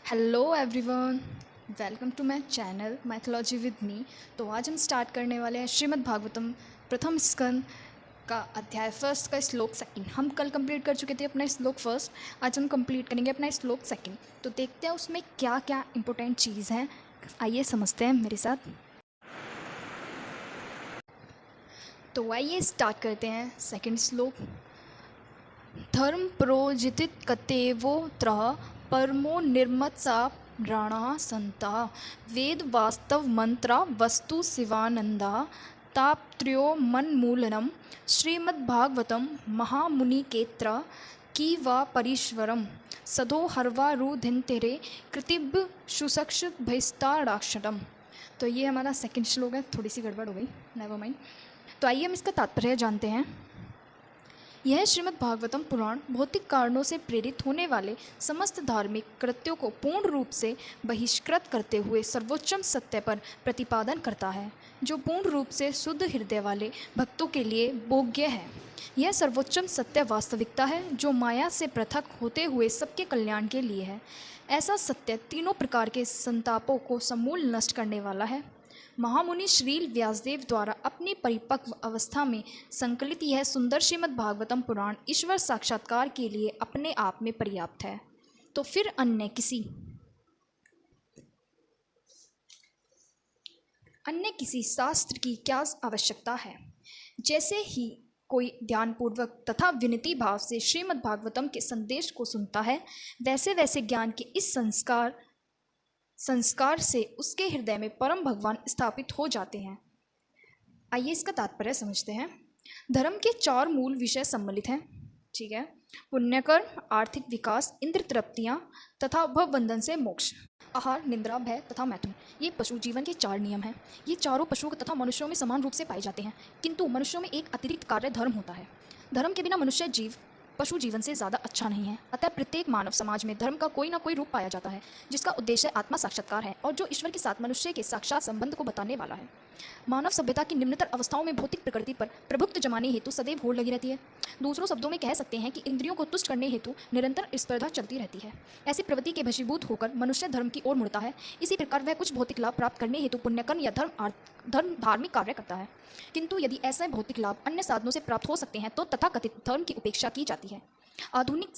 Hello everyone, welcome to my channel mythology with me. तो आज हम स्टार्ट करने वाले हैं श्रीमद् भागवतम प्रथम स्कंद का अध्याय फर्स्ट का श्लोक सेकंड। हम कल कंप्लीट कर चुके थे अपना श्लोक फर्स्ट, आज हम कंप्लीट करेंगे अपना श्लोक सेकंड। तो देखते हैं उसमें क्या क्या इंपॉर्टेंट चीज़ है, आइए समझते हैं मेरे साथ। तो आइए स्टार्ट करते हैं सेकंड श्लोक। धर्म प्रोजितित कतेवोऽत्र परमो निर्मत्सा राणा संता वेद वास्तव मंत्रा वस्तु शिवानंदा तापत्र्यो मन्मूलनम श्रीमद्भागवतम महामुनिकेत्र की वा परीश्वरम सदो हर्वारुधिन्तेरे कृतिभ शुशक्ष भैस्ताराक्षटम। तो ये हमारा सेकंड श्लोक है, थोड़ी सी गड़बड़ हो गई, नेवर माइंड। तो आइए हम इसका तात्पर्य जानते हैं। यह श्रीमद् भागवतम पुराण भौतिक कारणों से प्रेरित होने वाले समस्त धार्मिक कृत्यों को पूर्ण रूप से बहिष्कृत करते हुए सर्वोच्चम सत्य पर प्रतिपादन करता है, जो पूर्ण रूप से शुद्ध हृदय वाले भक्तों के लिए बोध्य है। यह सर्वोच्चम सत्य वास्तविकता है जो माया से पृथक होते हुए सबके कल्याण के लिए है। ऐसा सत्य तीनों प्रकार के संतापों को समूल नष्ट करने वाला है। महामुनि श्रील व्यासदेव द्वारा अपनी परिपक्व अवस्था में संकलित यह सुंदर श्रीमद् भागवतम पुराण ईश्वर साक्षात्कार के लिए अपने आप में पर्याप्त है। तो फिर अन्य किसी शास्त्र की क्या आवश्यकता है। जैसे ही कोई ध्यानपूर्वक तथा विनती भाव से श्रीमद् भागवतम के संदेश को सुनता है, वैसे वैसे ज्ञान के इस संस्कार से उसके हृदय में परम भगवान स्थापित हो जाते हैं। आइए इसका तात्पर्य समझते हैं। धर्म के 4 मूल विषय सम्मिलित हैं, ठीक है। पुण्यकर्म, आर्थिक विकास, इंद्र तृप्तियाँ तथा भवबंधन से मोक्ष। आहार, निद्रा, भय तथा मैथुन, ये पशु जीवन के 4 नियम हैं। ये चारों पशुओं तथा मनुष्यों में समान रूप से पाए जाते हैं, किंतु मनुष्यों में एक अतिरिक्त कार्य धर्म होता है। धर्म के बिना मनुष्य जीव पशु जीवन से ज़्यादा अच्छा नहीं है। अतः प्रत्येक मानव समाज में धर्म का कोई ना कोई रूप पाया जाता है, जिसका उद्देश्य आत्मा साक्षात्कार है और जो ईश्वर के साथ मनुष्य के साक्षात संबंध को बताने वाला है। मानव सभ्यता की निम्नतर अवस्थाओं में भौतिक प्रकृति पर प्रभुत्व जमाने हेतु सदैव होड़ लगी रहती है। दूसरों शब्दों में कह सकते हैं कि इंद्रियों को तुष्ट करने हेतु निरंतर स्पर्धा चलती रहती है। ऐसी प्रवृत्ति के वशीभूत होकर मनुष्य धर्म की ओर मुड़ता है। इसी प्रकार वह कुछ भौतिक लाभ प्राप्त करने हेतु पुण्यकर्म या धार्मिक कार्य करता है, किंतु यदि ऐसे भौतिक लाभ अन्य साधनों से प्राप्त हो सकते हैं तो तथाकथित धर्म की उपेक्षा की जाती है। आधुनिक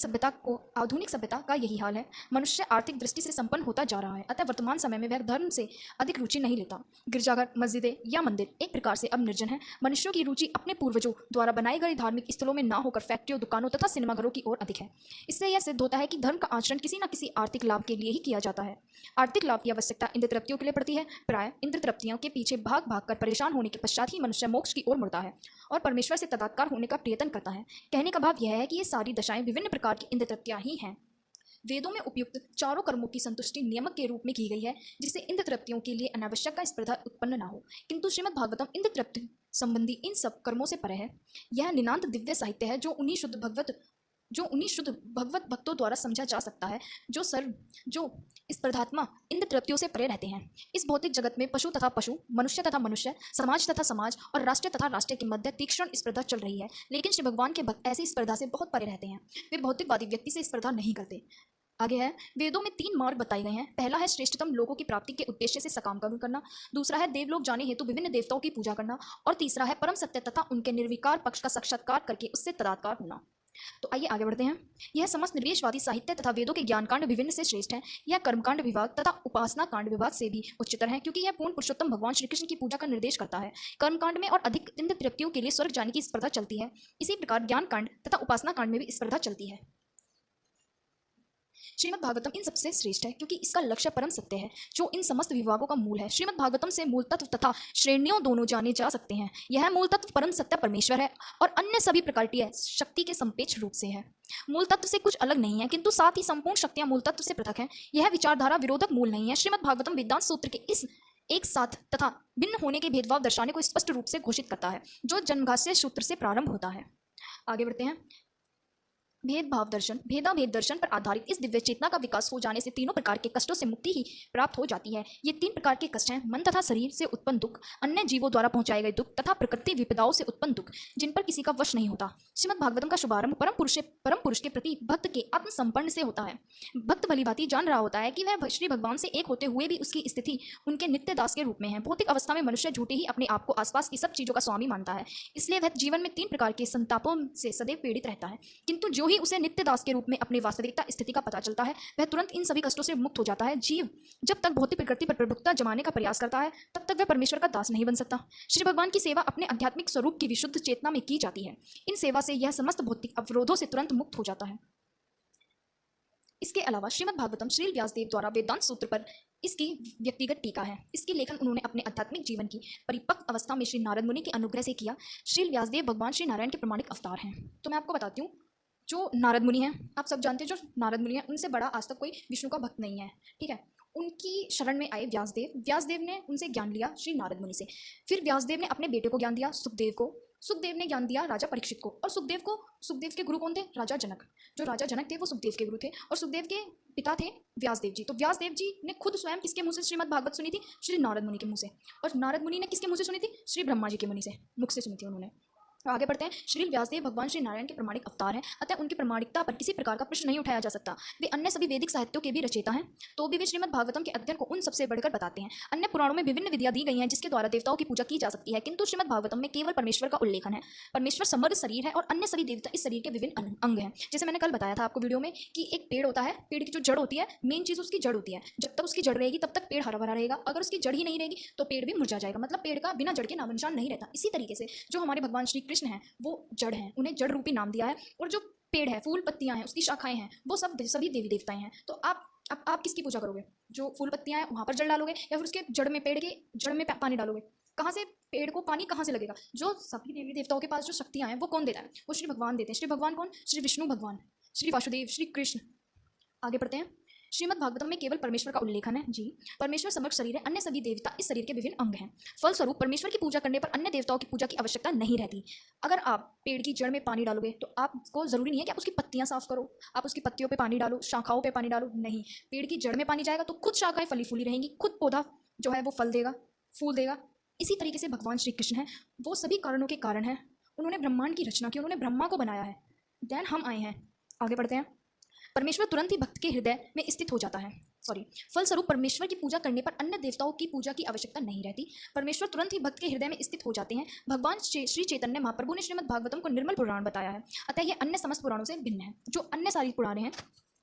सभ्यता का यही हाल है। मनुष्य आर्थिक दृष्टि से संपन्न होता जा रहा है, अतः वर्तमान समय में वह धर्म से अधिक रुचि नहीं लेता। गिरजाघर, मस्जिदें या मंदिर एक प्रकार से अब निर्जन है। मनुष्यों की रुचि अपने पूर्वजों द्वारा बनाए गए धार्मिक स्थलों में न होकर फैक्ट्रियों, दुकानों तथा सिनेमाघरों की ओर अधिक है। इससे यह सिद्ध होता है कि धर्म का आचरण किसी न किसी आर्थिक लाभ के लिए ही किया जाता है। आर्थिक लाभ की आवश्यकता इंद्र तृप्तियों के लिए पड़ती है। प्राय इंद्र तृप्तियों के पीछे भाग भाग कर परेशान होने के पश्चात ही मनुष्य मोक्ष की ओर मुड़ता है और परमेश्वर से तदात्कार होने का प्रयत्न करता है। कहने का भाव यह है कि ये सारी दशाएं विभिन्न प्रकार की इंद्र तृप्तियां ही हैं। वेदों में उपयुक्त चारों कर्मों की संतुष्टि नियमक के रूप में की गई है, जिससे इंद्र तृप्तियों के लिए अनावश्यक का स्पर्धा उत्पन्न न हो। किंतु श्रीमद् भागवतम इंद्र तृप्ति संबंधी इन सब कर्मों से परे है। यह निनांत दिव्य साहित्य है जो उन्हीं शुद्ध भगवत भक्तों द्वारा समझा जा सकता है, जो स्पर्धात्मक इंद्र तृप्तियों से परे रहते हैं। इस भौतिक जगत में पशु तथा पशु, मनुष्य तथा मनुष्य, समाज तथा समाज और राष्ट्र तथा राष्ट्र के मध्य तीक्ष्ण स्पर्धा चल रही है, लेकिन श्री भगवान के भक्त ऐसी स्पर्धा से बहुत परे रहते हैं। वे भौतिकवादी व्यक्ति से स्पर्धा नहीं करते। आगे है, वेदों में 3 मार्ग बताए गए हैं। पहला है श्रेष्ठतम लोगों की प्राप्ति के उद्देश्य से सकाम कर्म करना, दूसरा है देवलोक जाने हेतु विभिन्न देवताओं की पूजा करना, और तीसरा है परम सत्य तथा उनके निर्विकार पक्ष का साक्षात्कार करके उससे तदात्कार होना। तो आइए आगे बढ़ते हैं। यह समस्त निर्देशवादी साहित्य तथा वेदों के ज्ञानकांड विभिन्न से श्रेष्ठ है। यह कर्मकांड विभाग तथा उपासना कांड विभाग से भी उच्चतर है, क्योंकि यह पूर्ण पुरुषोत्तम भगवान श्री कृष्ण की पूजा का निर्देश करता है। कर्मकांड में और अधिक इंद्र तृप्तियों के लिए स्वर्ग जाने की स्पर्धा चलती है। इसी प्रकार ज्ञान कांड तथा उपासना कांड में भी स्पर्धा चलती है। श्रीमद् भागवतम इन सबसे श्रेष्ठ है, क्योंकि इसका लक्ष्य परम सत्य है, जो इन समस्त विभागों का मूल है। श्रीमद् भागवतम से मूल तत्व तथा श्रेणियों दोनों जाने जा सकते हैं। यह मूल तत्व परम सत्य परमेश्वर है और अन्य सभी प्रकृति शक्ति के संपेक्ष रूप से है। मूल तत्व से कुछ अलग नहीं है, किंतु साथ ही संपूर्ण शक्तियां मूल तत्व से पृथक हैं। यह विचारधारा विरोधक मूल नहीं है। श्रीमद् भागवतम वेदांत सूत्र के इस एक साथ तथा भिन्न होने के भेदभाव दर्शाने को स्पष्ट रूप से घोषित करता है, जो जन्मघास्य सूत्र से प्रारंभ होता है। आगे बढ़ते हैं। भेदाभेद दर्शन पर आधारित इस दिव्य चेतना का विकास हो जाने से तीनों प्रकार के कष्टों से मुक्ति ही प्राप्त हो जाती है। ये तीन प्रकार के कष्ट हैं: मन तथा शरीर से उत्पन्न दुख, अन्य जीवों द्वारा पहुंचाए गए दुख तथा प्रकृति विपदाओं से उत्पन्न दुख जिन पर किसी का वश नहीं होता। श्रीमद् भागवतम का शुभारंभ परम पुरुष के प्रति भक्त के आत्मसमर्पण से होता है। भक्त भलीभांति जान रहा होता है कि वह श्री भगवान से एक होते हुए भी उसकी स्थिति उनके नित्य दास के रूप में है। भौतिक अवस्था में मनुष्य झूठे ही अपने आप को आसपास की सब चीजों का स्वामी मानता है, इसलिए वह जीवन में तीन प्रकार के संतापों से सदैव पीड़ित रहता है। किंतु जो ही उसे नित्य दास के रूप में अपनी वास्तविकता स्थिति का पता चलता है, वह तुरंत इन सभी कष्टों से मुक्त हो जाता है। जीव जब तक भौतिक प्रकृति पर प्रभुत्व जमाने का प्रयास करता है, तब तक वह परमेश्वर का दास नहीं बन सकता। श्री भगवान की सेवा अपने आध्यात्मिक स्वरूप की विशुद्ध चेतना में की जाती है। इन सेवा से यह समस्त भौतिक अवरोधों से तुरंत मुक्त हो जाता है। इसके अलावा श्रीमद् भागवतम श्री व्यासदेव द्वारा वेदांत सूत्र पर इसकी व्यक्तिगत टीका है। इसकी लेखन उन्होंने अपने आध्यात्मिक जीवन की परिपक्व अवस्था में श्री नारद मुनि के अनुग्रह से किया। श्री व्यासदेव भगवान श्री नारायण के प्रमाणिक अवतार हैं। तो मैं आपको बताती हूँ, जो नारद मुनि हैं, आप सब जानते हैं, जो नारद मुनि हैं उनसे बड़ा आज तक कोई विष्णु का भक्त नहीं है, ठीक है। उनकी शरण में आए व्यासदेव ने उनसे ज्ञान लिया श्री नारद मुनि से। फिर व्यासदेव ने अपने बेटे को ज्ञान दिया, सुखदेव को। सुखदेव ने ज्ञान दिया राजा परीक्षित को, और सुखदेव के गुरु कौन थे? राजा जनक। जो राजा जनक थे वो सुखदेव के गुरु थे, और सुखदेव के पिता थे व्यासदेव जी। तो व्यासदेव जी ने खुद स्वयं किसके मुंह से श्रीमद् भागवत सुनी थी? श्री नारद मुनि के मुंह से। और नारद मुनि ने किसके मुंह से सुनी थी? श्री ब्रह्मा जी के मुख से सुनी थी उन्होंने। आगे बढ़ते हैं। श्री व्यासदेव भगवान श्री नारायण के प्रमाणिक अवतार हैं, अतः उनकी प्रमाणिकता पर किसी प्रकार का प्रश्न नहीं उठाया जा सकता। वे अन्य सभी वैदिक साहित्यों के भी रचयिता हैं, तो भी वे श्रीमद् भागवतम के अध्ययन को उन सबसे बढ़कर बताते हैं। अन्य पुराणों में विभिन्न विधियां दी गई हैं जिसके द्वारा देवताओं की पूजा की जा सकती है, किंतु श्रीमद् भागवतम में केवल परमेश्वर का उल्लेखन है। परमेश्वर समग्र शरीर है और अन्य सभी देवता इस शरीर के विभिन्न अंग हैं। जैसे मैंने कल बताया था आपको वीडियो में कि एक पेड़ होता है, पेड़ की जो जड़ होती है, मेन चीज़ उसकी जड़ होती है। जब तक उसकी जड़ रहेगी तब तक पेड़ हरा भरा रहेगा, अगर उसकी जड़ ही नहीं रहेगी तो पेड़ भी मुरझा जाएगा, मतलब पेड़ का बिना जड़ के नामो निशान नहीं रहता। इसी तरीके से जो हमारे भगवान श्री कृष्ण हैं वो जड़ हैं, उन्हें जड़ रूपी नाम दिया है, और जो पेड़ है, फूल पत्तियां हैं, उसकी शाखाएं हैं, वो सभी देवी देवताएं हैं। तो आप किसकी पूजा करोगे? जो फूल पत्तियां हैं वहां पर जड़ डालोगे, या फिर उसके जड़ में, पेड़ के जड़ में पानी डालोगे? कहाँ से पेड़ को पानी कहाँ से लगेगा? जो सभी देवी देवताओं के पास जो शक्तियां हैं वो कौन देता है? वो श्री भगवान देते हैं। श्री भगवान कौन? श्री विष्णु भगवान, श्री वासुदेव, श्री कृष्ण। आगे बढ़ते हैं। श्रीमद् भागवतम में केवल परमेश्वर का उल्लेखन है। जी, परमेश्वर समग्र शरीर है, अन्य सभी देवता इस शरीर के विभिन्न अंग हैं। फलस्वरूप परमेश्वर की पूजा करने पर अन्य देवताओं की पूजा की आवश्यकता नहीं रहती। अगर आप पेड़ की जड़ में पानी डालोगे तो आपको जरूरी नहीं है कि आप उसकी पत्तियां साफ करो, आप उसकी पत्तियों पे पानी डालो, शाखाओं पे पानी डालो, नहीं। पेड़ की जड़ में पानी जाएगा तो खुद शाखाएं फली फूली रहेंगी, खुद पौधा जो है वो फल देगा, फूल देगा। इसी तरीके से भगवान श्री कृष्ण हैं, वो सभी कारणों के कारण हैं। उन्होंने ब्रह्मांड की रचना की, उन्होंने ब्रह्मा को बनाया है, देन हम आए हैं। आगे बढ़ते हैं। परमेश्वर तुरंत ही भक्त के हृदय में स्थित हो जाता है। फलस्वरूप परमेश्वर की पूजा करने पर अन्य देवताओं की पूजा की आवश्यकता नहीं रहती। परमेश्वर तुरंत ही भक्त के हृदय में स्थित हो जाते हैं। भगवान श्री चैतन्य महाप्रभु ने श्रीमद् भागवतम को निर्मल पुराण बताया है, अतः यह अन्य समस्त पुराणों से भिन्न है। जो अन्य सारी पुराणे हैं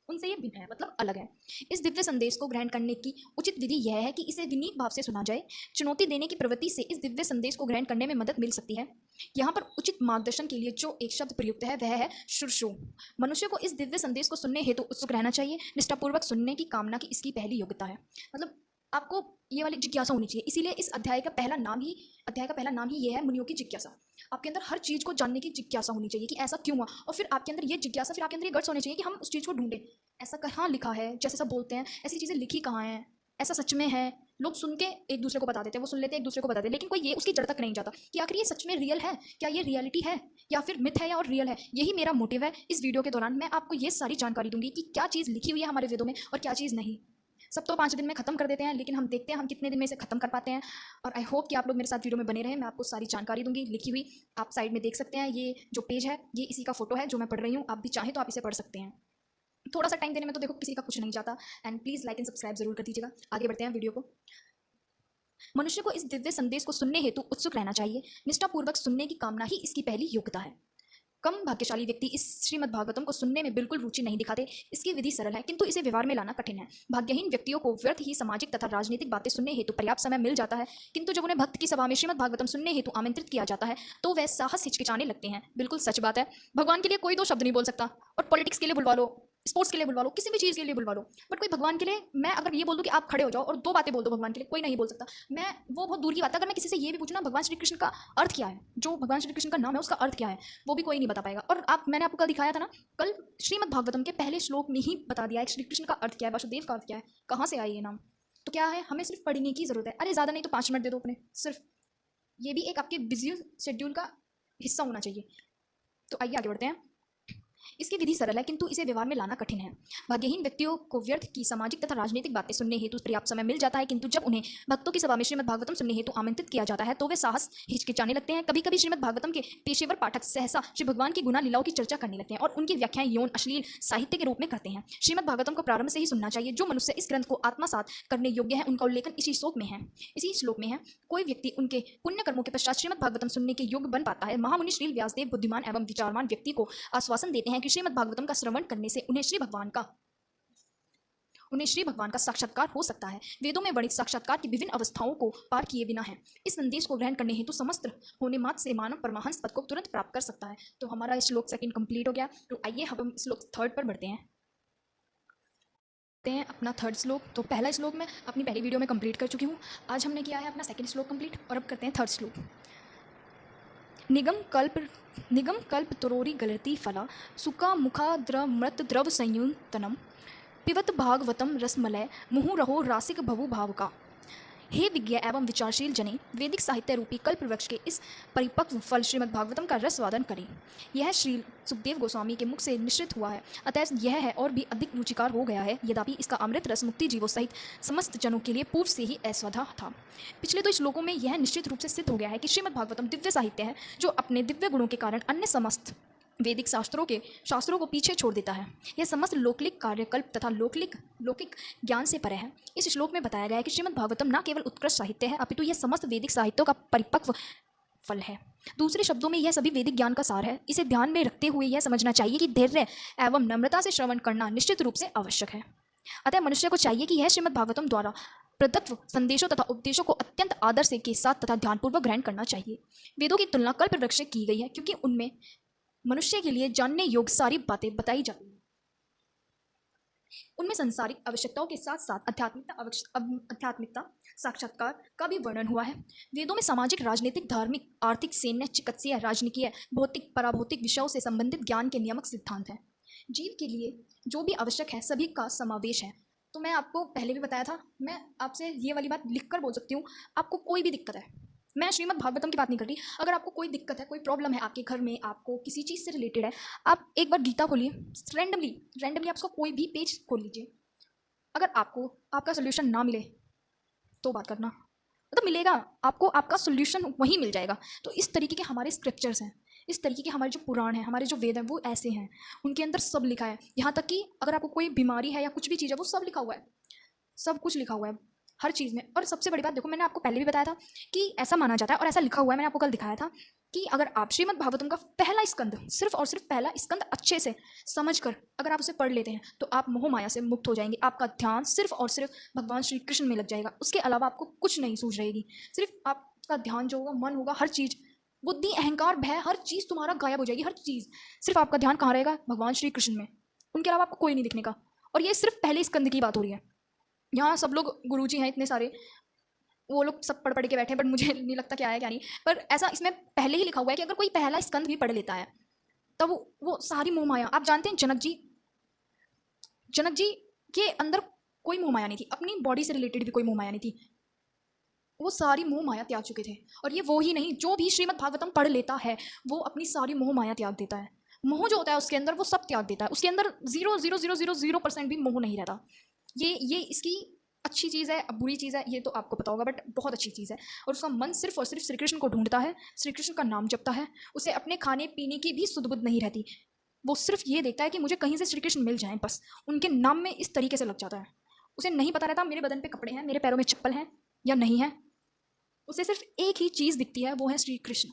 उनसे ये भिन्न है, मतलब अलग है। इस दिव्य संदेश को ग्रहण करने की उचित विधि यह है कि इसे विनीत भाव से सुना जाए। चुनौती देने की प्रवृत्ति से इस दिव्य संदेश को ग्रहण करने में मदद मिल सकती है। यहाँ पर उचित मार्गदर्शन के लिए जो एक शब्द प्रयुक्त है वह है शुश्रू। मनुष्य को इस दिव्य संदेश को सुनने हेतु उत्सुक रहना चाहिए। निष्ठापूर्वक सुनने की कामना की इसकी पहली योग्यता है। मतलब आपको ये वाली जिज्ञासा होनी चाहिए। इसीलिए इस अध्याय का पहला नाम ही ये है, मुनियों की जिज्ञासा। आपके अंदर हर चीज़ को जानने की जिज्ञासा होनी चाहिए कि ऐसा क्यों हुआ, और फिर आपके अंदर ये जिज्ञासा, फिर आपके अंदर ये गट्स होने चाहिए कि हम उस चीज़ को ढूंढें। ऐसा कहाँ लिखा है, जैसे सब बोलते हैं ऐसी चीज़ें लिखी कहाँ हैं, ऐसा सच में है? लोग सुन के एक दूसरे को बता देते हैं, वो सुन लेते हैं एक दूसरे को बताते हैं, लेकिन कोई ये उसकी जड़ तक नहीं जाता कि आखिर ये सच में रियल है, क्या ये रियलिटी है, या फिर मिथ है, या और रियल है। यही मेरा मोटिव है। इस वीडियो के दौरान मैं आपको ये सारी जानकारी दूंगी कि क्या चीज़ लिखी हुई है हमारे वेदों में और क्या चीज़ नहीं। सब तो 5 दिन में खत्म कर देते हैं, लेकिन हम देखते हैं हम कितने दिन में इसे खत्म कर पाते हैं। और आई होप कि आप लोग मेरे साथ वीडियो में बने रहें। मैं आपको सारी जानकारी दूंगी लिखी हुई। आप साइड में देख सकते हैं, ये जो पेज है ये इसी का फोटो है जो मैं पढ़ रही हूँ। आप भी चाहें तो आप इसे पढ़ सकते हैं। थोड़ा सा टाइम देने में तो देखो किसी का कुछ नहीं जाता। And please like and subscribe जरूर कर दीजिएगा। आगे बढ़ते हैं वीडियो को। मनुष्य को इस दिव्य संदेश को सुनने हेतु उत्सुक रहना चाहिए। निष्ठापूर्वक सुनने की कामना ही इसकी पहली योग्यता है। कम भाग्यशाली व्यक्ति इस श्रीमद् भागवतम को सुनने में बिल्कुल रुचि नहीं दिखाते। इसकी विधि सरल है, किंतु इसे व्यवहार में लाना कठिन है। भाग्यहीन व्यक्तियों को व्यर्थ ही सामाजिक तथा राजनीतिक बातें सुनने हेतु पर्याप्त समय मिल जाता है, किंतु जब उन्हें भक्त की सभा में श्रीमद् भागवतम सुनने हेतु आमंत्रित किया जाता है तो वह साहस हिचकिचाने लगते हैं। बिल्कुल सच बात है। भगवान के लिए कोई 2 शब्द नहीं बोल सकता, और पॉलिटिक्स के लिए बुलवा लो, स्पोर्ट्स के लिए बुलवा लो, किसी भी चीज़ के लिए बुलवा लो, बट कोई भगवान के लिए, मैं अगर ये बोल दूं कि आप खड़े हो जाओ और 2 बातें बोल दो भगवान के लिए, कोई नहीं बोल सकता। मैं वो बहुत दूर की बात है। अगर मैं किसी से ये भी पूछूं ना भगवान श्री कृष्ण का अर्थ क्या है, जो भगवान श्री कृष्ण का नाम है उसका अर्थ क्या है, वो भी कोई नहीं बता पाएगा। और मैंने आपको कल दिखाया था ना, कल श्रीमद् भागवतम के पहले श्लोक में ही बता दिया है श्री कृष्ण का अर्थ क्या है, वासुदेव का अर्थ क्या है, कहाँ से आए ये नाम। तो क्या है, हमें सिर्फ पढ़ने की जरूरत है। अरे ज़्यादा नहीं तो 5 मिनट दे दो अपने, सिर्फ। ये भी एक आपके बिजी शेड्यूल का हिस्सा होना चाहिए। तो आइए आगे बढ़ते हैं। इसकी विधि सरल है किंतु इसे व्यवहार में लाना कठिन है। भाग्यहीन व्यक्तियों को व्यर्थ की सामाजिक तथा राजनीतिक बातें सुनने हेतु पर्याप्त समय मिल जाता है, किंतु जब उन्हें भक्तों की सभा में श्रीमद् भागवतम सुनने हेतु आमंत्रित किया जाता है तो वे साहस हिचकिचाने लगते हैं। कभी कभी श्रीमद् भागवतम के पेशेवर पाठक सहसा श्री भगवान की गुना लीलाओं की चर्चा करने लगते हैं और उनकी व्याख्याएं यौन अश्लील साहित्य के रूप में करते हैं। श्रीमद् भागवतम को प्रारंभ से ही सुनना चाहिए। जो मनुष्य इस ग्रंथ को आत्मसात करने योग्य है उनका उल्लेखन इसी श्लोक में है। कोई व्यक्ति उनके पुण्य कर्मों के पश्चात श्रीमद् भागवतम सुनने के योग्य बन पाता है। महामुनि श्री व्यासदेव बुद्धिमान एवं विचारवान व्यक्ति को आश्वासन देते हैं कि श्रीमद् भागवतम का श्रवण करने से उन्हें श्री भगवान का साक्षात्कार हो सकता है। वेदों में वर्णित साक्षात्कार की विभिन्न अवस्थाओं को पार किए बिना है। इस संदेश को ग्रहण करने हेतु समस्त होने मात्र से मानव परमाहंस पद को तुरंत प्राप्त कर सकता है। तो हमारा श्लोक सेकंड कंप्लीट हो गया। तो आइए हम श्लोक थर्ड पर बढ़ते हैं। अपना थर्ड श्लोक। तो पहला श्लोक मैं अपनी पहली वीडियो में कंप्लीट कर चुकी हूँ। आज हमने किया है अपना सेकंड श्लोक कंप्लीट और अब करते हैं थर्ड श्लोक। निगम कल्प तरोरी गलती फला सुका मुखा मृत द्रव संयुतनम पिबत भागवतम रसमलय मुहुरहो रासिक भवु भावका। हे विज्ञ एवं विचारशील जने, वैदिक साहित्य रूपी कल्प वृक्ष के इस परिपक्व फल श्रीमद् भागवतम का रसवादन करें। यह श्री सुखदेव गोस्वामी के मुख से निश्चित हुआ है, अतः यह है और भी अधिक रुचिकार हो गया है। यद्यपि इसका अमृत रस मुक्ति जीवों सहित समस्त जनों के लिए पूर्व से ही अस्वधा था। पिछले 2 श्लोकों में यह निश्चित रूप से सिद्ध हो गया है कि श्रीमद् भागवतम दिव्य साहित्य है जो अपने दिव्य गुणों के कारण अन्य समस्त वैदिक शास्त्रों को पीछे छोड़ देता है। यह समस्त लौकिक कार्यकल्प तथा लौकिक ज्ञान से परे है। इस श्लोक में बताया गया है कि श्रीमद् भागवतम न केवल उत्कृष्ट साहित्य है अपितु यह समस्त वैदिक साहित्यों का परिपक्व फल है। दूसरे शब्दों में यह सभी वैदिक ज्ञान का सार है। इसे ध्यान में रखते हुए यह समझना चाहिए कि धैर्य एवं नम्रता से श्रवण करना निश्चित रूप से आवश्यक है। अतः मनुष्य को चाहिए कि यह श्रीमद् भागवतम द्वारा प्रदत्त संदेशों तथा उपदेशों को अत्यंत आदर से के साथ तथा ध्यानपूर्वक ग्रहण करना चाहिए। वेदों की तुलना कल्प वृक्ष से की गई है क्योंकि उनमें मनुष्य के लिए जानने योग्य सारी बातें बताई जाती हैं। उनमें सांसारिक आवश्यकताओं के साथ साथ आध्यात्मिकता साक्षात्कार का भी वर्णन हुआ है। वेदों में सामाजिक, राजनीतिक, धार्मिक, आर्थिक, सैन्य, चिकित्सीय, राजनीतिक, भौतिक, पराभौतिक विषयों से संबंधित ज्ञान के नियामक सिद्धांत हैं। जीव के लिए जो भी आवश्यक है सभी का समावेश है। तो मैं आपको पहले भी बताया था, मैं आपसे ये वाली बात लिखकर बोल सकती हूँ। आपको कोई भी दिक्कत है, मैं श्रीमद् भागवतम की बात नहीं कर रही, अगर आपको कोई दिक्कत है, कोई प्रॉब्लम है आपके घर में, आपको किसी चीज़ से रिलेटेड है, आप एक बार गीता खोलिए, रैंडमली आप उसका कोई भी पेज खोल लीजिए। अगर आपको आपका सोल्यूशन ना मिले तो बात करना, मतलब मिलेगा आपको, आपका सोल्यूशन वहीं मिल जाएगा। तो इस तरीके के हमारे स्क्रिप्चर्स हैं, इस तरीके के हमारे जो पुराण हैं, हमारे जो वेद हैं वो ऐसे हैं, उनके अंदर सब लिखा है। यहाँ तक कि अगर आपको कोई बीमारी है या कुछ भी चीज़ है वो सब लिखा हुआ है, सब कुछ लिखा हुआ है हर चीज़ में। और सबसे बड़ी बात देखो, मैंने आपको पहले भी बताया था कि ऐसा माना जाता है और ऐसा लिखा हुआ है, मैंने आपको कल दिखाया था कि अगर आप श्रीमद् भागवतम का पहला स्कंद, सिर्फ और सिर्फ पहला स्कंद अच्छे से समझकर अगर आप उसे पढ़ लेते हैं तो आप मोह माया से मुक्त हो जाएंगे। आपका ध्यान सिर्फ और सिर्फ भगवान श्री कृष्ण में लग जाएगा, उसके अलावा आपको कुछ नहीं सूझ रहेगी। सिर्फ आपका ध्यान जो होगा, मन होगा, हर चीज़, बुद्धि, अहंकार, भय, हर चीज़ तुम्हारा गायब हो जाएगी। हर चीज़, सिर्फ आपका ध्यान कहाँ रहेगा? भगवान श्री कृष्ण में, उनके अलावा आपको कोई नहीं दिखने का। और ये सिर्फ पहले स्कंद की बात हो रही है। यहाँ सब लोग गुरुजी हैं इतने सारे, वो लोग सब पढ़ के बैठे हैं, बट मुझे नहीं लगता क्या है क्या नहीं। पर ऐसा इसमें पहले ही लिखा हुआ है कि अगर कोई पहला स्कंद भी पढ़ लेता है तब वो सारी मोह माया, आप जानते हैं जनक जी के अंदर कोई मोह माया नहीं थी, अपनी बॉडी से रिलेटेड भी कोई मोह माया नहीं थी, वो सारी मोह माया त्याग चुके थे। और ये वो ही नहीं, जो भी श्रीमद् भागवतम पढ़ लेता है वो अपनी सारी मोह माया त्याग देता है। मोह जो होता है उसके अंदर वो सब त्याग देता है, उसके अंदर 0.0000% भी मोह नहीं रहता। ये इसकी अच्छी चीज़ है, बुरी चीज़ है ये तो आपको पता होगा, बट बहुत अच्छी चीज़ है। और उसका मन सिर्फ और सिर्फ श्री कृष्ण को ढूंढता है, श्री कृष्ण का नाम जपता है, उसे अपने खाने पीने की भी सुध बुध नहीं रहती। वो सिर्फ ये देखता है कि मुझे कहीं से श्री कृष्ण मिल जाएं, बस उनके नाम में इस तरीके से लग जाता है। उसे नहीं पता रहता मेरे बदन पे कपड़े हैं, मेरे पैरों में चप्पल हैं या नहीं है, उसे सिर्फ एक ही चीज़ दिखती है, वो है श्री कृष्ण।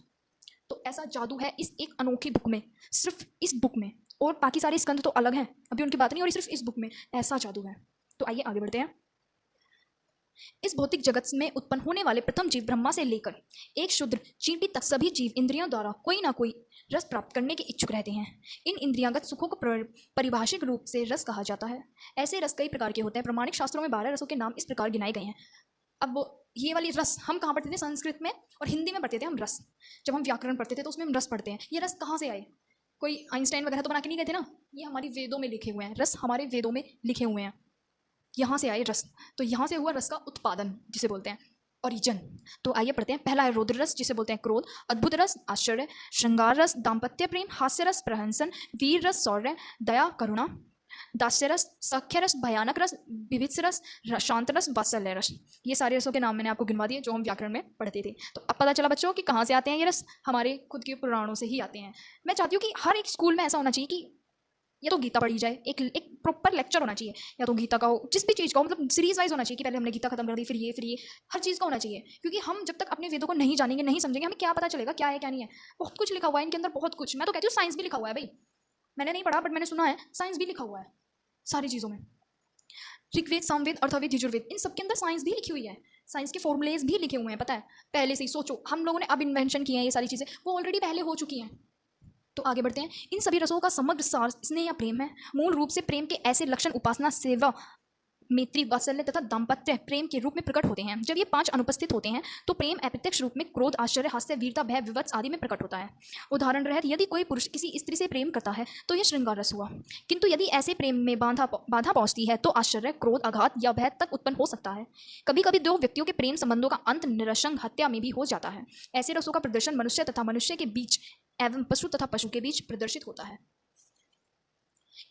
तो ऐसा जादू है इस एक अनोखी बुक में, सिर्फ इस बुक में, और बाकी सारे स्कंद तो अलग हैं, अभी उनकी बात नहीं हो रही, सिर्फ इस बुक में ऐसा जादू है। तो आइए आगे बढ़ते हैं। इस भौतिक जगत में उत्पन्न होने वाले प्रथम जीव ब्रह्मा से लेकर एक शूद्र चींटी तक सभी जीव इंद्रियों द्वारा कोई ना कोई रस प्राप्त करने के इच्छुक रहते हैं। इन इंद्रियागत सुखों को परिभाषिक रूप से रस कहा जाता है। ऐसे रस कई प्रकार के होते हैं। प्रमाणिक शास्त्रों में 12 रसों के नाम इस प्रकार गिनाए गए हैं। अब ये वाली रस हम कहाँ पढ़ते थे? संस्कृत में और हिंदी में पढ़ते थे हम रस। जब हम व्याकरण पढ़ते थे तो उसमें हम रस पढ़ते हैं। ये रस कहाँ से आए? कोई आइंस्टाइन वगैरह तो बना के नहीं गए थे ना, ये हमारी वेदों में लिखे हुए हैं। रस हमारे वेदों में लिखे हुए हैं, यहाँ से आए रस। तो यहाँ से हुआ रस का उत्पादन जिसे बोलते हैं। ओरिजिन। तो आइए पढ़ते हैं। पहला है रौद्र रस, जिसे बोलते हैं क्रोध, अद्भुत रस आश्चर्य, श्रृंगार रस दाम्पत्य प्रेम, हास्य रस प्रहंसन, वीर रस शौर्य, दया करुणा, दास्य रस, सख्य रस, भयानक रस, विभित्स रस, शांत रस, वात्सल्य रस। ये सारे रसों के नाम मैंने आपको गिनवा दिए जो हम व्याकरण में पढ़ते थे। तो अब पता चला बच्चों कि कहाँ से आते हैं ये रस, हमारे खुद के पुराणों से ही आते हैं। मैं चाहती हूँ कि हर एक स्कूल में ऐसा होना चाहिए कि या तो गीता पढ़ी जाए, एक प्रॉपर लेक्चर होना चाहिए, या तो गीता का हो, जिस भी चीज़ का हो, मतलब सीरीज वाइज होना चाहिए कि पहले हमने गीता खत्म कर दी, फिर ये हर चीज़ का होना चाहिए। क्योंकि हम जब तक अपने वेदों को नहीं जानेंगे, नहीं समझेंगे, हमें क्या पता चलेगा क्या है क्या नहीं है। बहुत कुछ लिखा हुआ है इनके अंदर, बहुत कुछ। मैं तो कहती हूँ साइंस भी लिखा हुआ है भाई, मैंने नहीं पढ़ा बट मैंने सुना है साइंस भी लिखा हुआ है सारी चीज़ों में। ऋग्वेद, सामवेद, अर्थवेद, यजुर्वेद, इन सबके अंदर साइंस भी लिखी हुई है, साइंस के फॉर्मूलेज भी लिखे हुए हैं, पता है पहले से ही। सोचो हम लोगों ने अब इन्वेंशन किए हैं, ये सारी चीज़ें वो ऑलरेडी पहले हो चुकी हैं। तो आगे बढ़ते हैं। इन सभी रसों का समग्र सार स्नेह या प्रेम है। मूल रूप से प्रेम के ऐसे लक्षण उपासना, सेवा, मैत्री, वात्सल्य तथा दाम्पत्य प्रेम के रूप में प्रकट होते हैं। जब ये 5 अनुपस्थित होते हैं तो प्रेम अप्रत्यक्ष रूप में क्रोध, आश्चर्य, हास्य, वीरता, भय, विवत्स आदि में प्रकट होता है। उदाहरण रहित यदि कोई पुरुष किसी स्त्री से प्रेम करता है तो यह श्रृंगार रस हुआ। किंतु यदि ऐसे प्रेम में बाधा पहुंचती है तो आश्चर्य, क्रोध, आघात या भय तक उत्पन्न हो सकता है। कभी कभी दो व्यक्तियों के प्रेम संबंधों का अंत निरसंग हत्या में भी हो जाता है। ऐसे रसों का प्रदर्शन मनुष्य तथा मनुष्य के बीच एवं पशु तथा पशु के बीच प्रदर्शित होता है।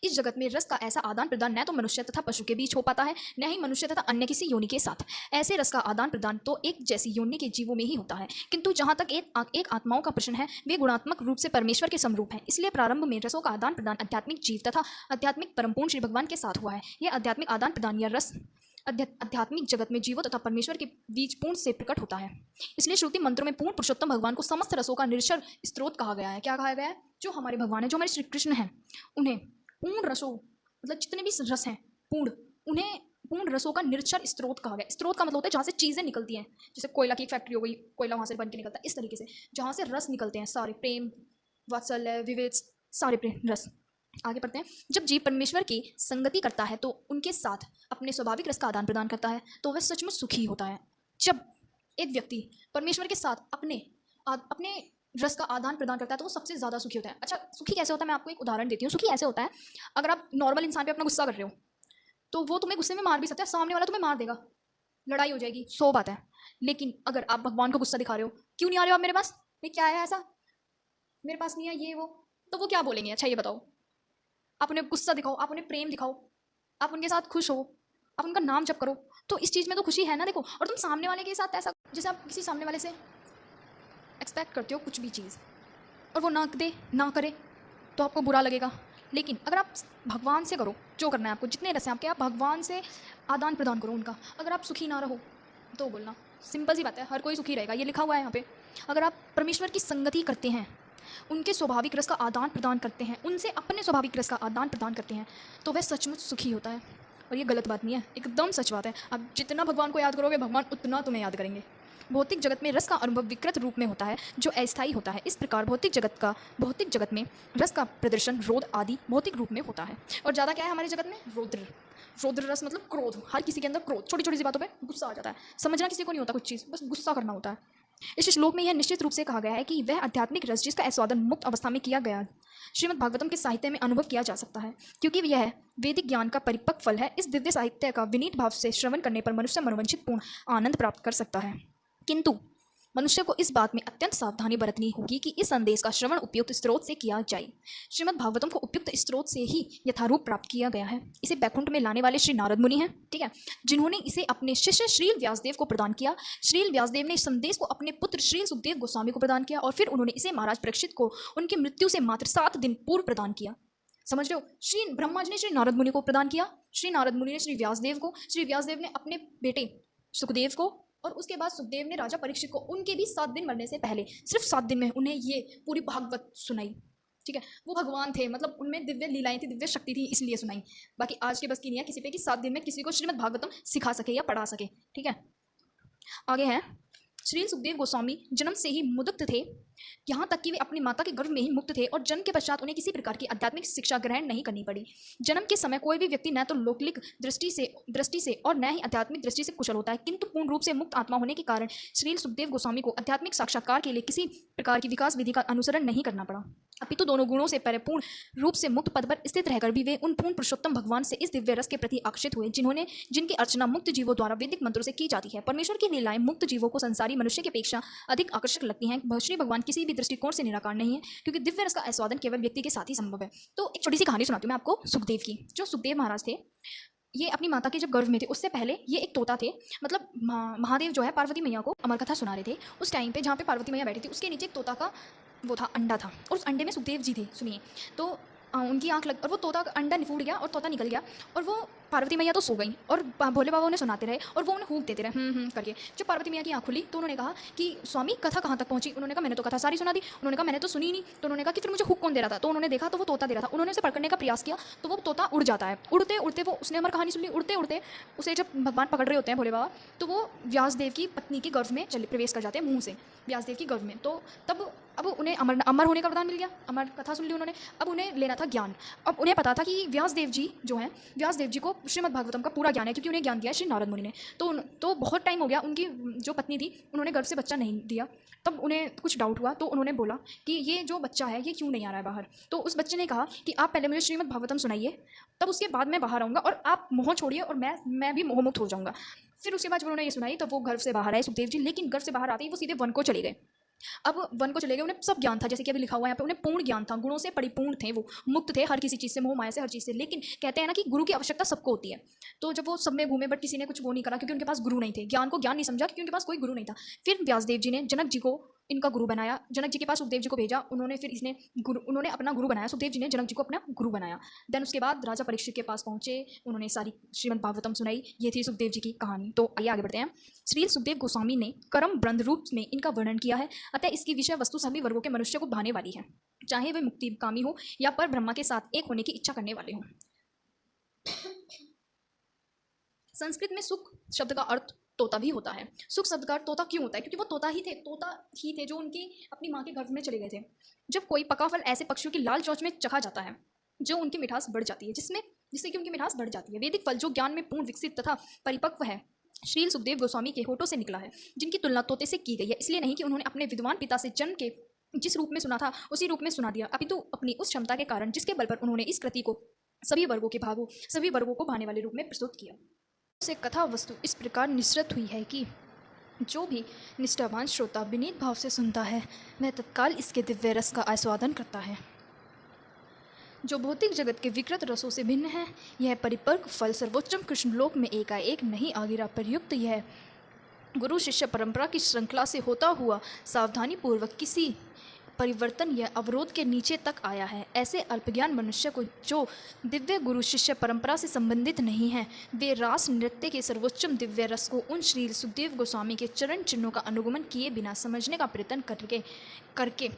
इस जगत में रस का ऐसा आदान प्रदान न तो मनुष्य तथा पशु के बीच हो पाता है, न ही मनुष्य तथा अन्य किसी योनि के साथ। ऐसे रस का आदान प्रदान तो एक जैसी योनि के जीवों में ही होता है। किंतु जहाँ तक एक आत्माओं का प्रश्न है, वे गुणात्मक रूप से परमेश्वर के समरूप हैं। इसलिए प्रारंभ में रसों का आदान प्रदान आध्यात्मिक जीव तथा आध्यात्मिक परमपूर्ण श्री भगवान के साथ हुआ है। यह आध्यात्मिक आदान प्रदान या रस आध्यात्मिक जगत में जीवों तथा परमेश्वर के बीच पूर्ण से प्रकट होता है। इसलिए श्रुति मंत्रों में पूर्ण पुरुषोत्तम भगवान को समस्त रसों का निरक्षर स्त्रोत कहा गया है। क्या कहा गया है? जो हमारे भगवान है, जो हमारे श्री कृष्ण हैं, उन्हें पूर्ण रसों, मतलब जितने भी रस हैं पूर्ण, उन्हें पूर्ण रसों का निरक्षर स्त्रोत कहा गया। स्त्रोत का मतलब होता है जहाँ से चीज़ें निकलती हैं, जैसे कोयला की एक फैक्ट्री हो गई, कोयला वहाँ से बन के निकलता है, इस तरीके से जहाँ से रस निकलते हैं सारे, प्रेम, वात्सल्य, विवेक, सारे प्रेम रस। आगे पढ़ते हैं। जब जीव परमेश्वर की संगति करता है तो उनके साथ अपने स्वाभाविक रस का आदान प्रदान करता है तो वह सचमुच सुखी होता है। जब एक व्यक्ति परमेश्वर के साथ अपने रस का आदान प्रदान करता है तो वो सबसे ज़्यादा सुखी होता है। अच्छा, सुखी कैसे होता है? मैं आपको एक उदाहरण देती हूँ। सुखी ऐसे होता है, अगर आप नॉर्मल इंसान पे अपना गुस्सा कर रहे हो तो वो तुम्हें गुस्से में मार भी सकता है, सामने वाला तुम्हें मार देगा, लड़ाई हो जाएगी, 100 बात है। लेकिन अगर आप भगवान को गुस्सा दिखा रहे हो, क्यों नहीं आ रहे हो आप मेरे पास, ये क्या है ऐसा, मेरे पास नहीं है ये वो, तो वो क्या बोलेंगे? अच्छा ये बताओ, आप उन्हें गुस्सा दिखाओ, आप उन्हें प्रेम दिखाओ, आप उनके साथ खुश हो, आप उनका नाम जप करो, तो इस चीज़ में तो खुशी है ना। देखो, और तुम सामने वाले के साथ ऐसा, जैसे आप किसी सामने वाले से एक्सपेक्ट करते हो कुछ भी चीज़ और वो ना दे, ना करे, तो आपको बुरा लगेगा। लेकिन अगर आप भगवान से करो, जो करना है आपको, जितने रस हैं आपके, आप भगवान से आदान प्रदान करो उनका। अगर आप सुखी ना रहो तो बोलना, सिंपल सी बात है, हर कोई सुखी रहेगा, ये लिखा हुआ है यहाँ पे। अगर आप परमेश्वर की संगति करते हैं, उनके स्वाभाविक रस का आदान प्रदान करते हैं, उनसे अपने स्वाभाविक रस का आदान प्रदान करते हैं, तो वह सचमुच सुखी होता है। और ये गलत बात नहीं है, एकदम सच बात है। आप जितना भगवान को याद करोगे, भगवान उतना तुम्हें याद करेंगे। भौतिक जगत में रस का अनुभव विकृत रूप में होता है जो अस्थायी होता है। इस प्रकार भौतिक जगत में रस का प्रदर्शन रोध आदि भौतिक रूप में होता है। और ज़्यादा क्या है हमारे जगत में? रौद्र रस मतलब क्रोध। हर किसी के अंदर क्रोध, छोटी छोटी सी बातों पे गुस्सा आ जाता है। समझना किसी को नहीं होता कुछ चीज़, बस गुस्सा करना होता है। इस श्लोक में यह निश्चित रूप से कहा गया है कि वह आध्यात्मिक रस जिसका आस्वादन मुक्त अवस्था में किया गया श्रीमद् भागवतम के साहित्य में अनुभव किया जा सकता है, क्योंकि यह वैदिक ज्ञान का परिपक्व फल है। इस दिव्य साहित्य का विनीत भाव से श्रवण करने पर मनुष्य मनोवंचित पूर्ण आनंद प्राप्त कर सकता है। किंतु मनुष्य को इस बात में अत्यंत सावधानी बरतनी होगी कि इस संदेश का श्रवण उपयुक्त स्रोत से किया जाए। श्रीमद् भागवतम को उपयुक्त स्रोत से ही यथारूप प्राप्त किया गया है। इसे बैकुंठ में लाने वाले श्री नारद मुनि हैं, ठीक है, जिन्होंने इसे अपने शिष्य श्रील व्यासदेव को प्रदान किया। श्रील व्यासदेव ने इस संदेश को अपने पुत्र श्रील सुखदेव गोस्वामी को प्रदान किया और फिर उन्होंने इसे महाराज परीक्षित को उनकी मृत्यु से मात्र 7 दिन पूर्व प्रदान किया। समझ रहे हो? श्री ब्रह्मा जी ने श्री नारद मुनि को प्रदान किया, श्री नारद मुनि ने श्री व्यासदेव को, श्री व्यासदेव ने अपने बेटे सुखदेव को, और उसके बाद सुखदेव ने राजा परीक्षित को, उनके भी 7 दिन मरने से पहले, सिर्फ 7 दिन में उन्हें ये पूरी भागवत सुनाई। ठीक है, वो भगवान थे, मतलब उनमें दिव्य लीलाएं थी, दिव्य शक्ति थी, इसलिए सुनाई। बाकी आज के बस की नहीं है किसी पे कि 7 दिन में किसी को श्रीमद् भागवतम सिखा सके या पढ़ा सके। ठीक है, आगे है। श्री सुखदेव गोस्वामी जन्म से ही मुदुक्त थे यहाँ तक कि वे अपनी माता के गर्भ में ही मुक्त थे और जन्म के पश्चात उन्हें किसी प्रकार की आध्यात्मिक शिक्षा ग्रहण नहीं करनी पड़ी। जन्म के समय कोई भी व्यक्ति न तो लौकिक दृष्टि से और न ही आध्यात्मिक दृष्टि से कुशल होता है, किंतु पूर्ण रूप से मुक्त आत्मा होने के कारण श्री सुखदेव गोस्वामी को आध्यात्मिक साक्षात्कार के लिए किसी प्रकार की विकास विधि का अनुसरण नहीं करना पड़ा, अपितु दोनों गुणों से परिपूर्ण रूप से मुक्त पद पर स्थित रहकर भी वे उन पूर्ण पुरुषोत्तम भगवान से इस दिव्य रस के प्रति आकर्षित हुए जिनकी अर्चना मुक्त जीवों द्वारा वैदिक मंत्रों से की जाती है। परमेश्वर की लीलाएं मुक्त जीवों को संसारी मनुष्य की अपेक्षा अधिक आकर्षक लगती हैं। श्री भगवान किसी भी दृष्टिकोण से निराकार नहीं है, क्योंकि दिव्य रस का आस्वादन केवल व्यक्ति के साथ ही संभव है। तो एक छोटी सी कहानी सुनाती हूँ मैं आपको सुखदेव की। जो सुखदेव महाराज थे, ये अपनी माता के जब गर्भ में थे उससे पहले ये एक तोता थे, मतलब महादेव जो है पार्वती मैया को अमर कथा सुना रहे थे। उस टाइम पे जहाँ पे पार्वती मैया बैठी थी उसके नीचे एक तोता का वो था, अंडा था, और उस अंडे में सुखदेव जी थे। सुनिए, तो उनकी आंख लग और वो तोता अंडा फूट गया और तोता निकल गया, और वो पार्वती मैया तो सो गई और भोले बाबा उन्हें सुनाते रहे और वो उन्हें हूक देते रहे करके। जब पार्वती मैया की आंख खुली तो उन्होंने कहा कि स्वामी कथा कहाँ तक पहुंची। उन्होंने कहा मैंने तो कथा सारी सुना दी। उन्होंने कहा मैंने तो सुनी नहीं। तो उन्होंने कहा कि फिर मुझे हुक कौन दे रहा था। तो उन्होंने देखा तो वो तोता दे रहा था। उन्होंने उसे पकड़ने का प्रयास किया तो वो तोता उड़ जाता है। उड़ते उड़ते वो उसने हमारी कहानी सुन ली। उड़ते उड़ते उसे जब भगवान पकड़ रहे होते हैं भोले बाबा, तो वो व्यासदेव की पत्नी के गर्भ में प्रवेश कर जाते हैं मुँह से, व्यासदेव की गर्भ में। तो तब अब उन्हें अमर होने का वरदान मिल गया। अमर कथा सुन ली उन्होंने। अब उन्हें लेना था ज्ञान। अब उन्हें पता था कि व्यासदेव जी जो हैं, व्यासदेव जी को श्रीमद् भागवतम का पूरा ज्ञान है, क्योंकि उन्हें ज्ञान दिया है श्री नारद मुनि ने। तो बहुत टाइम हो गया, उनकी जो पत्नी थी उन्होंने गर्भ से बच्चा नहीं दिया। तब उन्हें कुछ डाउट हुआ तो उन्होंने बोला कि ये जो बच्चा है ये क्यों नहीं आ रहा है बाहर। तो उस बच्चे ने कहा कि आप पहले मुझे श्रीमद् भागवतम सुनाइए, तब उसके बाद मैं बाहर आऊँगा और आप मोह छोड़िए और मैं भी मोहमुक्त हो जाऊँगा। फिर उसके बाद जब उन्होंने ये सुनाई तब वो गर्भ से बाहर आए सुखदेव जी। लेकिन गर्भ से बाहर आते ही वो सीधे वन को चले गए। अब वन को चले गए, उन्हें सब ज्ञान था, जैसे कि अभी लिखा हुआ है यहाँ पे, उन्हें पूर्ण ज्ञान था, गुणों से परिपूर्ण थे, वो मुक्त थे हर किसी चीज़ से, मोह माया से, हर चीज़ से। लेकिन कहते हैं ना कि गुरु की आवश्यकता सबको होती है। तो जब वो सब में घूमे बट किसी ने कुछ वो नहीं करा, क्योंकि उनके पास गुरु नहीं थे। ज्ञान को ज्ञान नहीं समझा क्योंकि उनके पास कोई गुरु नहीं था। फिर व्यासदेव जी ने जनक जी को इनका गुरु बनाया। जनक जी के पास सुखदेव जी को भेजा। उन्होंने अपना गुरु बनाया। सुखदेव जी ने जनक जी को अपना गुरु बनाया। देन उसके बाद राजा परीक्षित के पास पहुंचे, उन्होंने सारी श्रीमद् भागवतम सुनाई। ये थी सुखदेव जी की कहानी। तो आइए आगे बढ़ते हैं। श्री सुखदेव गोस्वामी ने कर्म ब्रह्म रूप में इनका वर्णन किया है, अतः इसकी विषय वस्तु सभी वर्गों के मनुष्य को भाने वाली है, चाहे वे मुक्तिकामी हो या पर ब्रह्मा के साथ एक होने की इच्छा करने वाले हों। संस्कृत में सुख शब्द का अर्थ तोता भी होता है। सुख शब्द का अर्थ तोता क्यों होता है? क्योंकि वो तोता ही थे जो उनकी अपनी माँ के गर्भ में चले गए थे। जब कोई पका फल ऐसे पक्षियों की लाल चोंच में चखा जाता है जो उनकी मिठास बढ़ जाती है, जिससे कि उनकी मिठास बढ़ जाती है। वैदिक फल जो ज्ञान में पूर्ण विकसित तथा परिपक्व है, श्री सुखदेव गोस्वामी के होठों से निकला है, जिनकी तुलना तोते से की गई है। इसलिए नहीं कि उन्होंने अपने विद्वान पिता से जन्म के जिस रूप में सुना था उसी रूप में सुना दिया, अपितु अपनी उस क्षमता के कारण जिसके बल पर उन्होंने इस कृति को सभी वर्गों को भाने वाले रूप में प्रस्तुत किया। से कथा वस्तु इस प्रकार निसृत हुई है कि जो भी निष्ठावान श्रोता विनीत भाव से सुनता है वह तत्काल इसके दिव्य रस का आस्वादन करता है, जो भौतिक जगत के विकृत रसों से भिन्न है। यह परिपर्क फल सर्वोच्चम कृष्णलोक में एकाएक नहीं आ गिरा, प्रयुक्त यह गुरु शिष्य परंपरा की श्रृंखला से होता हुआ सावधानी पूर्वक किसी परिवर्तन या अवरोध के नीचे तक आया है। ऐसे अल्पज्ञान मनुष्य को जो दिव्य गुरु शिष्य परंपरा से संबंधित नहीं है, वे रास नृत्य के सर्वोच्चम दिव्य रस को उन श्री सुखदेव गोस्वामी के चरण चिन्हों का अनुगमन किए बिना समझने का प्रयत्न करके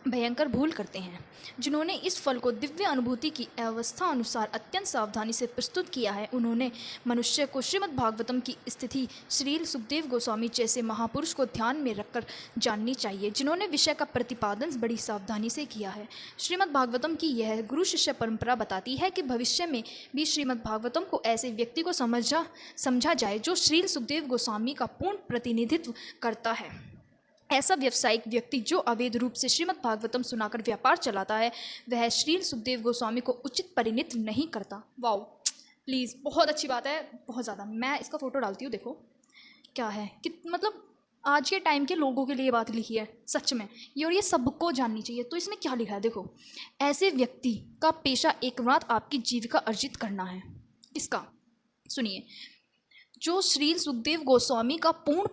भयंकर भूल करते हैं। जिन्होंने इस फल को दिव्य अनुभूति की अवस्था अनुसार अत्यंत सावधानी से प्रस्तुत किया है, उन्होंने मनुष्य को श्रीमद् भागवतम की स्थिति श्री सुखदेव गोस्वामी जैसे महापुरुष को ध्यान में रखकर जाननी चाहिए, जिन्होंने विषय का प्रतिपादन बड़ी सावधानी से किया है। श्रीमद् भागवतम की यह गुरु शिष्य परंपरा बताती है कि भविष्य में भी श्रीमद् भागवतम को ऐसे व्यक्ति को समझा जाए जो श्री सुखदेव गोस्वामी का पूर्ण प्रतिनिधित्व करता है। ऐसा व्यावसायिक व्यक्ति जो अवैध रूप से श्रीमद् भागवतम सुनाकर व्यापार चलाता है, वह श्री सुखदेव गोस्वामी को उचित परिणित नहीं करता। वाओ, प्लीज़, बहुत अच्छी बात है, बहुत ज़्यादा। मैं इसका फ़ोटो डालती हूँ, देखो क्या है कि मतलब आज के टाइम के लोगों के लिए बात लिखी है सच में ये, और ये सबको जाननी चाहिए। तो इसमें क्या लिखा है देखो, ऐसे व्यक्ति का पेशा एकमात्र आपकी जीविका अर्जित करना है। इसका सुनिए, जो श्री सुखदेव गोस्वामी का पूर्ण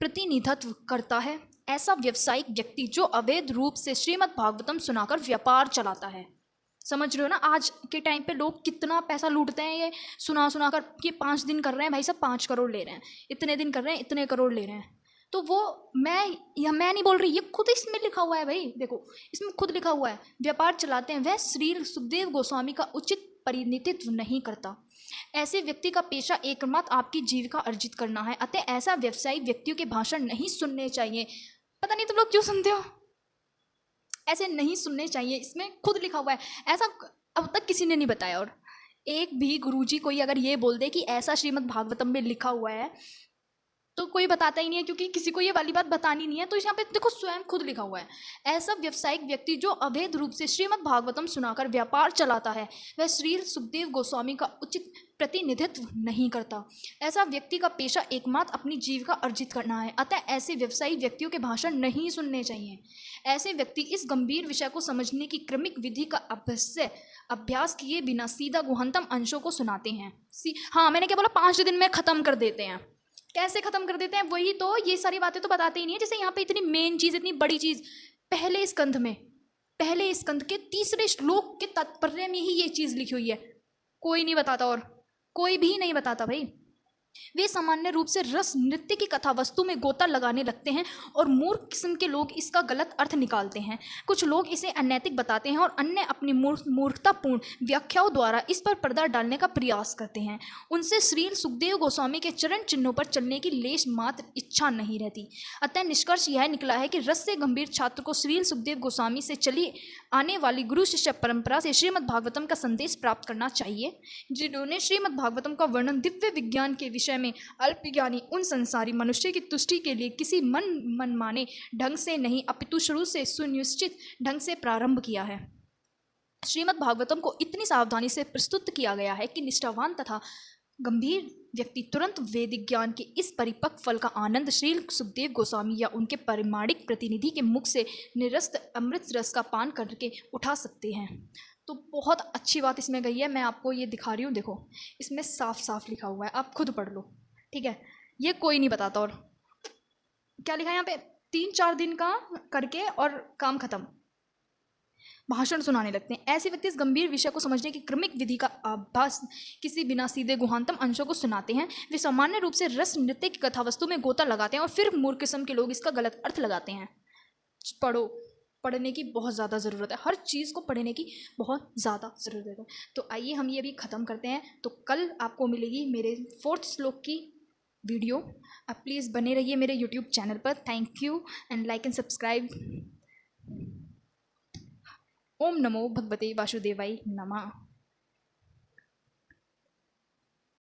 प्रतिनिधित्व करता है, ऐसा व्यावसायिक व्यक्ति जो अवैध रूप से श्रीमद् भागवतम सुनाकर व्यापार चलाता है। समझ रहे हो ना, आज के टाइम पे लोग कितना पैसा लूटते हैं। ये सुनाकर कि 5 दिन कर रहे हैं भाई साहब 5 करोड़ ले रहे हैं, इतने दिन कर रहे हैं इतने करोड़ ले रहे हैं। तो वो मैं नहीं बोल रही, ये खुद इसमें लिखा हुआ है भाई, देखो इसमें खुद लिखा हुआ है, व्यापार चलाते हैं। वह श्री सुखदेव गोस्वामी का उचित प्रतिनिधित्व नहीं करता। ऐसे व्यक्ति का पेशा एकमात्र आपकी जीविका अर्जित करना है, अतः ऐसा व्यवसायिक व्यक्तियों के भाषण नहीं सुनने चाहिए। पता नहीं तुम लोग क्यों सुनते हो, ऐसे नहीं सुनने चाहिए, इसमें खुद लिखा हुआ है, ऐसा अब तक किसी ने नहीं बताया। और एक भी गुरुजी कोई अगर ये बोल दे कि ऐसा श्रीमद् भागवतम में लिखा हुआ है तो कोई बताता ही नहीं है, क्योंकि किसी को ये वाली बात बतानी नहीं है। तो यहाँ पे देखो स्वयं खुद लिखा हुआ है, ऐसा व्यावसायिक व्यक्ति जो अवैध रूप से श्रीमद् भागवतम सुनाकर व्यापार चलाता है वह श्री सुखदेव गोस्वामी का उचित प्रतिनिधित्व नहीं करता। ऐसा व्यक्ति का पेशा एकमात्र अपनी जीविका अर्जित करना है, अतः ऐसे व्यवसायी व्यक्तियों के भाषण नहीं सुनने चाहिए। ऐसे व्यक्ति इस गंभीर विषय को समझने की क्रमिक विधि का अभ्यास किए बिना सीधा गुहंतम अंशों को सुनाते हैं। हाँ, मैंने क्या बोला, 5 दिन में ख़त्म कर देते हैं। कैसे ख़त्म कर देते हैं, वही तो, ये सारी बातें तो बताते ही नहीं है। जैसे यहाँ पे इतनी मेन चीज़, इतनी बड़ी चीज़, पहले स्कंध के 3 श्लोक के तात्पर्य में ही ये चीज़ लिखी हुई है, कोई नहीं बताता, और कोई भी नहीं बताता भाई। वे सामान्य रूप से रस नृत्य की कथा वस्तु में गोता लगाने लगते हैं और मूर्ख किस्म के लोग इसका गलत अर्थ निकालते हैं। कुछ लोग इसे अनैतिक बताते हैं और अन्य अपनी मूर्खतापूर्ण व्याख्याओं द्वारा इस पर पर्दा डालने का प्रयास करते हैं। उनसे श्री सुखदेव गोस्वामी के चरण चिन्हों पर चलने की लेश मात्र इच्छा नहीं रहती। अतः निष्कर्ष यह निकला है कि रस से गंभीर छात्र को श्री सुखदेव गोस्वामी से चली आने वाली गुरु शिष्य परंपरा से श्रीमद् भागवतम का संदेश प्राप्त करना चाहिए, जिन्होंने श्रीमद् भागवतम का वर्णन दिव्य विज्ञान के विषय में अल्पज्ञानी उन संसारी मनुष्य की तुष्टि के लिए किसी मनमाने ढंग से नहीं अपितु शुरू से सुनिश्चित ढंग से प्रारंभ किया है। श्रीमद् भागवतम को इतनी सावधानी से प्रस्तुत किया गया है कि निष्ठावान तथा गंभीर व्यक्ति तुरंत वैदिक ज्ञान के इस परिपक्व फल का आनंद श्री सुखदेव गोस्वामी या उनके परिमाणिक प्रतिनिधि के मुख से निरस्त अमृत रस का पान करके उठा सकते हैं। तो बहुत अच्छी बात इसमें गई है, मैं आपको ये दिखा रही हूँ, देखो इसमें साफ साफ लिखा हुआ है, आप खुद पढ़ लो, ठीक है, ये कोई नहीं बताता। और क्या लिखा है यहाँ पे, 3-4 दिन का करके और काम खत्म, भाषण सुनाने लगते हैं। ऐसे व्यक्ति इस गंभीर विषय को समझने की क्रमिक विधि का अभ्यास किसी बिना सीधे गुहांतम अंशों को सुनाते हैं। वे सामान्य रूप से रस नृत्य की कथा वस्तु में गोता लगाते हैं और फिर मूर्ख किस्म के लोग इसका गलत अर्थ लगाते हैं। पढ़ने की बहुत ज़्यादा ज़रूरत है, हर चीज़ को पढ़ने की बहुत ज़्यादा ज़रूरत है। तो आइए हम ये अभी ख़त्म करते हैं। तो कल आपको मिलेगी मेरे 4th श्लोक की वीडियो। आप प्लीज़ बने रहिए मेरे YouTube चैनल पर। Thank you and like and subscribe. ओम नमो भगवते वासुदेवाय नमः।